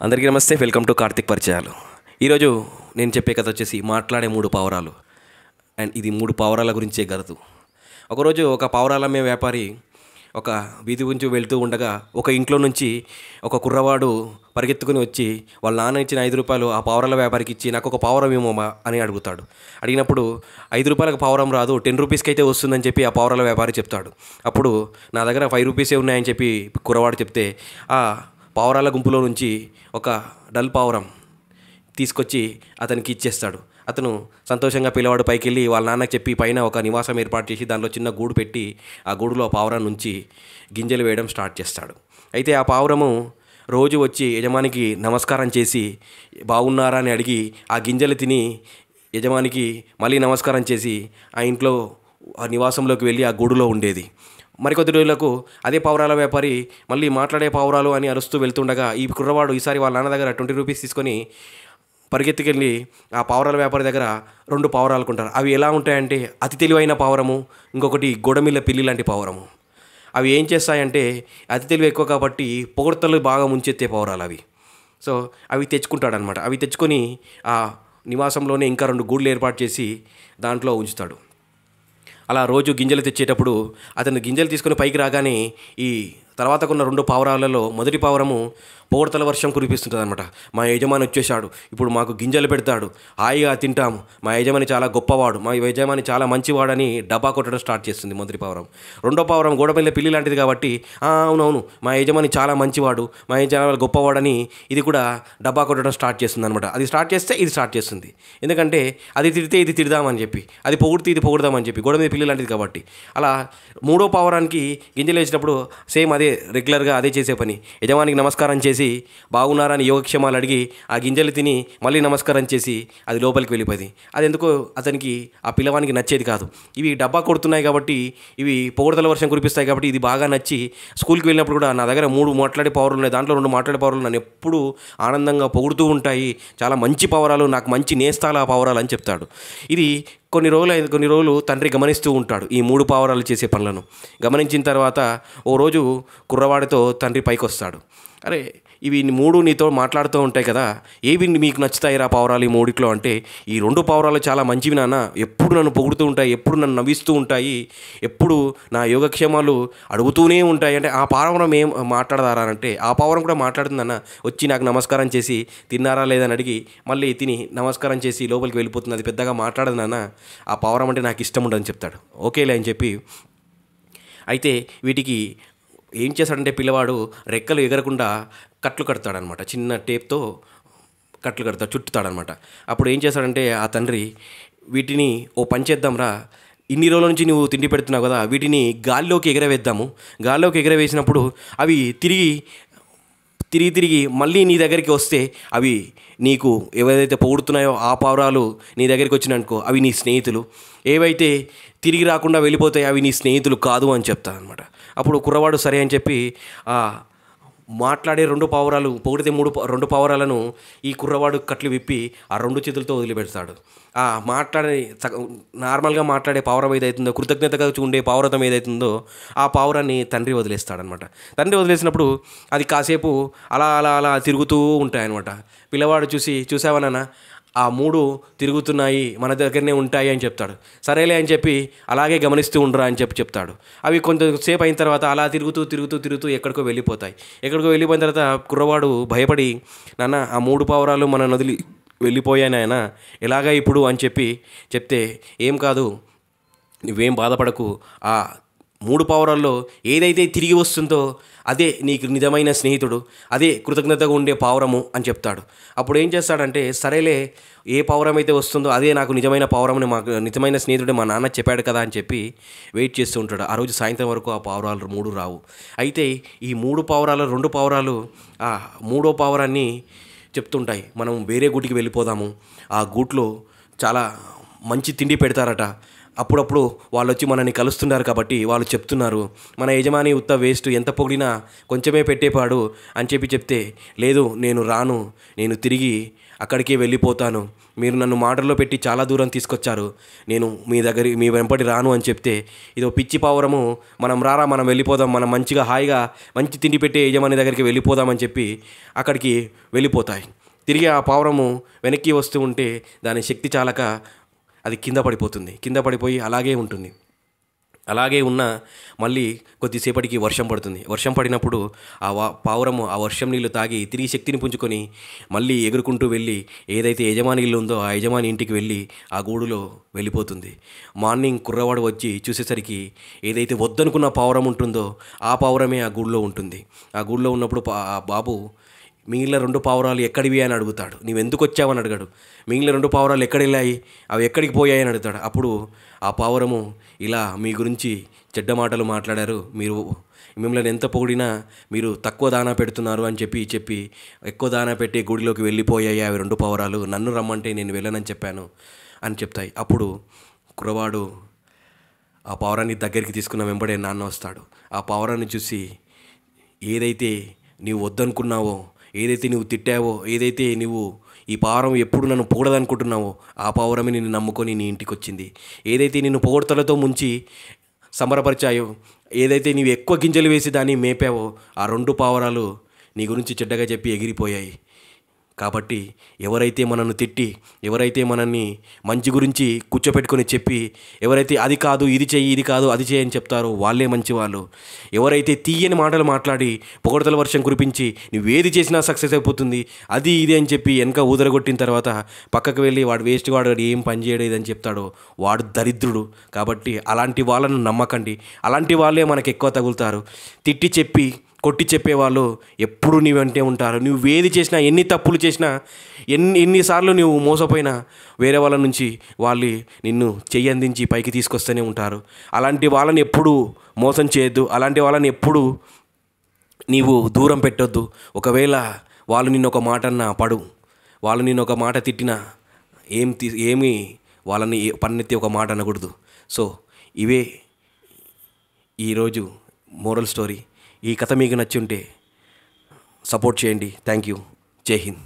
అందరికీ నమస్తే. Welcome to Karthik పరిచయాలు. ఈరోజు నేను చెప్పే కథ వచ్చేసి మాట్లాడే మూడు పావురాలు. అండ్ ఇది మూడు పావురాల గురించే గలదు. ఒకరోజు ఒక పావురాలమ్మే వ్యాపారి ఒక వీధి గురించి వెళ్తూ ఉండగా ఒక ఇంట్లో నుంచి ఒక కుర్రవాడు పరిగెత్తుకుని వచ్చి వాళ్ళ నాన్న ఇచ్చిన ₹5 ఆ పావురాల వ్యాపారికి ఇచ్చి నాకు ఒక పావురం ఏమోమా అని అడుగుతాడు. అడిగినప్పుడు ₹5కి పావురం రాదు, ₹10 అయితే వస్తుందని చెప్పి ఆ పావురాల వ్యాపారి చెప్తాడు. అప్పుడు నా దగ్గర ₹5 ఉన్నాయని చెప్పి కుర్రవాడు చెప్తే ఆ పావురాల గుంపులో నుంచి ఒక డల్ పావురం తీసుకొచ్చి అతనికి ఇచ్చేస్తాడు. అతను సంతోషంగా పిల్లవాడు పైకి వెళ్ళి వాళ్ళ నాన్నకి చెప్పి పైన ఒక నివాసం ఏర్పాటు చేసి దానిలో చిన్న గూడు పెట్టి ఆ గూడులో ఆ పావురం నుంచి గింజలు వేయడం స్టార్ట్ చేస్తాడు. అయితే ఆ పావురము రోజు వచ్చి యజమానికి నమస్కారం చేసి బాగున్నారా అని అడిగి ఆ గింజలు తిని యజమానికి మళ్ళీ నమస్కారం చేసి ఆ ఇంట్లో ఆ నివాసంలోకి వెళ్ళి ఆ గూడులో ఉండేది. మరికొద్ది రోజులకు అదే పావురాల వ్యాపారి మళ్ళీ మాట్లాడే పావురాలు అని అరుస్తూ వెళ్తుండగా ఈ కుర్రవాడు ఈసారి వాళ్ళ నాన్న దగ్గర ₹20 తీసుకొని పరిగెత్తుకెళ్ళి ఆ పావురాల వ్యాపారి దగ్గర 2 పావురాలు కొంటారు. అవి ఎలా ఉంటాయంటే అతి తెలివైన పావురము, ఇంకొకటి గోడమిల్ల పిల్లి లాంటి పావురము. అవి ఏం చేస్తాయంటే అతి తెలివి ఎక్కువ కాబట్టి పొగడ్తలు బాగా ముంచెత్తే పావురాలు అవి. సో అవి తెచ్చుకుంటాడనమాట. అవి తెచ్చుకొని ఆ నివాసంలోనే ఇంకా 2 గూళ్ళు ఏర్పాటు చేసి దాంట్లో ఉంచుతాడు. అలా రోజు గింజలు తెచ్చేటప్పుడు అతను గింజలు తీసుకుని పైకి రాగానే ఈ తర్వాత కొన్న 2 పావురాలలో మొదటి పావురము పొగడ్తల వర్షం కురిపిస్తుంటుంది అనమాట. మా యజమాని వచ్చేసాడు, ఇప్పుడు మాకు గింజలు పెడతాడు, హాయిగా తింటాము, మా యజమాని చాలా గొప్పవాడు, మా యజమాని చాలా మంచివాడని డబ్బా కొట్టడం స్టార్ట్ చేస్తుంది మొదటి పావురం. రెండో పావురం గోడపిల్ల పిల్లి లాంటిది కాబట్టి అవునవును మా యజమాని చాలా మంచివాడు, మా యజమాని గొప్పవాడని ఇది కూడా డబ్బా కొట్టడం స్టార్ట్ చేస్తుంది అనమాట. అది స్టార్ట్ చేస్తే ఇది స్టార్ట్ చేస్తుంది. ఎందుకంటే అది తిడితే ఇది తిడదామని చెప్పి, అది పొగిడితే ఇది పొగుడదామని చెప్పి, గోడ మీద పిల్లి లాంటిది కాబట్టి. అలా మూడో పావురానికి గింజలు వేసినప్పుడు సేమ్ అదే రెగ్యులర్గా అదే చేసే పని. యజమానికి నమస్కారం చేసి బాగున్నారని యోగక్షేమాలు అడిగి ఆ గింజలు తిని మళ్ళీ నమస్కారం చేసి అది లోపలికి వెళ్ళిపోయింది. అది ఎందుకో అతనికి ఆ పిల్లవానికి నచ్చేది కాదు. ఇవి డబ్బా కొడుతున్నాయి కాబట్టి, ఇవి పొగడతల వర్షం కురిపిస్తాయి కాబట్టి ఇది బాగా నచ్చి స్కూల్కి వెళ్ళినప్పుడు కూడా నా దగ్గర 3 మాట్లాడే పావురాలు ఉన్నాయి, దాంట్లో 2 మాట్లాడే పావురాలు నన్ను ఎప్పుడూ ఆనందంగా పొగుడుతూ ఉంటాయి, చాలా మంచి పావురాలు, నాకు మంచి నేస్తాలు ఆ పావురాలు అని చెప్తాడు. ఇది కొన్ని రోజులు తండ్రి గమనిస్తూ ఉంటాడు ఈ 3 పావురాలు చేసే పనులను. గమనించిన తర్వాత ఓ రోజు కుర్రవాడితో తండ్రి పైకి వస్తాడు. అరే ఇవి 3 నీతో మాట్లాడుతూ ఉంటాయి కదా, ఏవి మీకు నచ్చుతాయి రా పావురాలు ఈ 3 అంటే, ఈ 2 పావురాలు చాలా మంచివి నాన్న, ఎప్పుడు నన్ను పొగుడుతూ ఉంటాయి, ఎప్పుడు నన్ను నవ్విస్తూ ఉంటాయి, ఎప్పుడు నా యోగక్షేమాలు అడుగుతూనే ఉంటాయి అంటే. ఆ పావురం ఏం మాట్లాడదారా అంటే ఆ పావురం కూడా మాట్లాడుతుందన్న, వచ్చి నాకు నమస్కారం చేసి తిన్నారా లేదని అడిగి మళ్ళీ తిని నమస్కారం చేసి లోపలికి వెళ్ళిపోతుంది. అది పెద్దగా మాట్లాడదు నాన్న, ఆ పావురం అంటే నాకు ఇష్టం ఉండదని చెప్తాడు. ఓకేలే అని చెప్పి అయితే వీటికి ఏం చేస్తాడంటే పిల్లవాడు రెక్కలు ఎగరకుండా కట్లు కడతాడనమాట. చిన్న టేప్తో కట్లు కడతాడు, చుట్టుతాడనమాట. అప్పుడు ఏం చేస్తాడంటే ఆ తండ్రి వీటిని ఓ పని చేద్దాంరా, ఇన్ని రోజుల నుంచి నువ్వు తిండి పెడుతున్నావు కదా, వీటిని గాల్లోకి ఎగరవేద్దాము. గాల్లోకి ఎగరవేసినప్పుడు అవి తిరిగి మళ్ళీ నీ దగ్గరికి వస్తే అవి నీకు ఏవైతే పొగుడుతున్నాయో ఆ పావురాలు నీ దగ్గరికి వచ్చినాయనుకో అవి నీ స్నేహితులు, ఏవైతే తిరిగి రాకుండా వెళ్ళిపోతాయి అవి నీ స్నేహితులు కాదు అని చెప్తాను అనమాట. అప్పుడు కుర్రవాడు సరే అని చెప్పి మాట్లాడే 2 పావురాలు పొగిడితే 2 పావురాలను ఈ కుర్రవాడు కట్లు విప్పి ఆ 2 చేతులతో వదిలిపెడతాడు. నార్మల్గా మాట్లాడే పావురం ఏదైతుందో, కృతజ్ఞతగా ఉండే పావురతం ఏదైతుందో ఆ పావురాన్ని తండ్రి వదిలేస్తాడనమాట. తండ్రి వదిలేసినప్పుడు అది కాసేపు అలా అలా అలా తిరుగుతూ ఉంటాయన్నమాట. పిల్లవాడు చూసావా నాన్న, ఆ 3 తిరుగుతున్నాయి, మన దగ్గరనే ఉంటాయి అని చెప్తాడు. సరేలే అని చెప్పి అలాగే గమనిస్తూ ఉండరా అని చెప్తాడు. అవి కొంతసేపు అయిన తర్వాత అలా తిరుగుతూ ఎక్కడికో వెళ్ళిపోతాయి. ఎక్కడికో వెళ్ళిపోయిన తర్వాత కుర్రవాడు భయపడి, నాన్న ఆ 3 పావురాలు మన వదిలి వెళ్ళిపోయాయి నాయన, ఎలాగా ఇప్పుడు అని చెప్తే, ఏం కాదు నువ్వేం బాధపడకు, ఆ 3 పావురాల్లో ఏదైతే తిరిగి వస్తుందో అదే నీకు నిజమైన స్నేహితుడు, అదే కృతజ్ఞతగా ఉండే పావురము అని చెప్తాడు. అప్పుడు ఏం చేస్తాడంటే సరేలే, ఏ పావురం అయితే వస్తుందో అదే నాకు నిజమైన పావురమని, మాకు నిజమైన స్నేహితుడే మా నాన్న చెప్పాడు కదా అని చెప్పి వెయిట్ చేస్తూ ఉంటాడు. ఆ రోజు సాయంత్రం వరకు ఆ పావురాలు 3 రావు. అయితే ఈ 3 పావురాలు 2 పావురాలు ఆ 3వ పావురాన్ని చెప్తుంటాయి, మనం వేరే గూటికి వెళ్ళిపోదాము, ఆ గూట్లో చాలా మంచి తిండి పెడతారట, అప్పుడప్పుడు వాళ్ళు వచ్చి మనల్ని కలుస్తున్నారు కాబట్టి వాళ్ళు చెప్తున్నారు, మన యజమాని ఉత్త వేస్ట్, ఎంత పొగిడినా కొంచెమే పెట్టేపాడు అని చెప్తే, లేదు నేను రాను, నేను తిరిగి అక్కడికే వెళ్ళిపోతాను, మీరు నన్ను మాటల్లో పెట్టి చాలా దూరం తీసుకొచ్చారు, నేను మీ వెంపటి రాను అని చెప్తే, ఇదో పిచ్చి పావురము మనం మనం వెళ్ళిపోదాం, మనం మంచిగా హాయిగా మంచి తిండి పెట్టే యజమాని దగ్గరికి వెళ్ళిపోదామని చెప్పి అక్కడికి వెళ్ళిపోతాయి. తిరిగి ఆ పావురము వెనక్కి వస్తూ ఉంటే దాని శక్తి చాలక అది కింద పడిపోతుంది. కింద పడిపోయి అలాగే ఉంటుంది. అలాగే ఉన్న మళ్ళీ కొద్దిసేపటికి వర్షం పడుతుంది. వర్షం పడినప్పుడు పావురము ఆ వర్షం నీళ్ళు తాగి తిరిగి శక్తిని పుంజుకొని మళ్ళీ ఎగురుకుంటూ వెళ్ళి ఏదైతే యజమాని ఇల్లు ఉందో ఆ యజమాని ఇంటికి వెళ్ళి ఆ గూడులో వెళ్ళిపోతుంది. మార్నింగ్ కుర్రవాడు వచ్చి చూసేసరికి ఏదైతే వద్దనుకున్న పావురం ఉంటుందో ఆ పావురమే ఆ గూడులో ఉంటుంది. ఆ గూడులో ఉన్నప్పుడు ఆ బాబు మిగిలిన 2 పావురాలు ఎక్కడివి అని అడుగుతాడు. నీవెందుకు వచ్చావని అడిగాడు. మిగిలిన 2 పావురాలు ఎక్కడిల్లాయి, అవి ఎక్కడికి పోయాయి అని అడుగుతాడు. అప్పుడు ఆ పావురము, ఇలా మీ గురించి చెడ్డ మాటలు మాట్లాడారు, మిమ్మల్ని ఎంత పొగిడినా మీరు తక్కువ దానా పెడుతున్నారు అని చెప్పి ఎక్కువ దానా పెట్టి గుడిలోకి వెళ్ళిపోయాయి అవి 2 పావురాలు, నన్ను రమ్మంటే నేను వెళ్ళనని చెప్పాను అని చెప్తాయి. అప్పుడు కుర్రవాడు ఆ పావురాన్ని దగ్గరికి తీసుకున్న వెంబడే నాన్న వస్తాడు. ఆ పావురాన్ని చూసి, ఏదైతే నీవు వద్దనుకున్నావో, ఏదైతే నువ్వు తిట్టావో, ఏదైతే నువ్వు ఈ పావురం ఎప్పుడు నన్ను పొగడదనుకుంటున్నావో ఆ పావురమే నిన్ను నమ్ముకొని నీ ఇంటికి వచ్చింది. ఏదైతే నిన్ను పొగడ్తలతో ముంచి సంబరపరిచాయో, ఏదైతే నీవు ఎక్కువ గింజలు వేసి దాన్ని మేపావో ఆ 2 పావురాలు నీ గురించి చెడ్డగా చెప్పి ఎగిరిపోయాయి. కాబట్టి ఎవరైతే మనల్ని తిట్టి, ఎవరైతే మనల్ని మంచి గురించి కూర్చోపెట్టుకొని చెప్పి, ఎవరైతే అది కాదు ఇది చెయ్యి, ఇది కాదు అది చెయ్యి అని చెప్తారో వాళ్ళే మంచివాళ్ళు. ఎవరైతే తీయని మాటలు మాట్లాడి పొగడ్తల వర్షం కురిపించి నువ్వేది చేసినా సక్సెస్ అయిపోతుంది అది ఇది అని చెప్పి వెనక ఊదరగొట్టిన తర్వాత పక్కకు వెళ్ళి వాడు వేస్ట్, వాడు ఏం పని చేయడం ఇదని చెప్తాడో వాడు దరిద్రుడు. కాబట్టి అలాంటి వాళ్ళను నమ్మకండి. అలాంటి వాళ్ళే మనకు ఎక్కువ తగులుతారు. తిట్టి చెప్పి కొట్టి చెప్పేవాళ్ళు ఎప్పుడు నీ వెంటే ఉంటారు. నువ్వు ఏది చేసినా, ఎన్ని తప్పులు చేసినా, ఎన్నిసార్లు నువ్వు మోసపోయినా వేరే వాళ్ళ నుంచి వాళ్ళు నిన్ను చెయ్యి అందించి పైకి తీసుకొస్తూనే ఉంటారు. అలాంటి వాళ్ళని ఎప్పుడు మోసం చేయొద్దు. అలాంటి వాళ్ళని ఎప్పుడు నీవు దూరం పెట్టొద్దు. ఒకవేళ వాళ్ళు నిన్ను ఒక మాట అన్నా పడు, వాళ్ళు నిన్ను ఒక మాట తిట్టినా ఏమి వాళ్ళని పన్నెత్తి ఒక మాట అనకూడదు. సో ఇవే ఈరోజు మోరల్ స్టోరీ. ఈ కథ మీకు నచ్చి ఉంటే సపోర్ట్ చేయండి. Thank you. జై హింద్.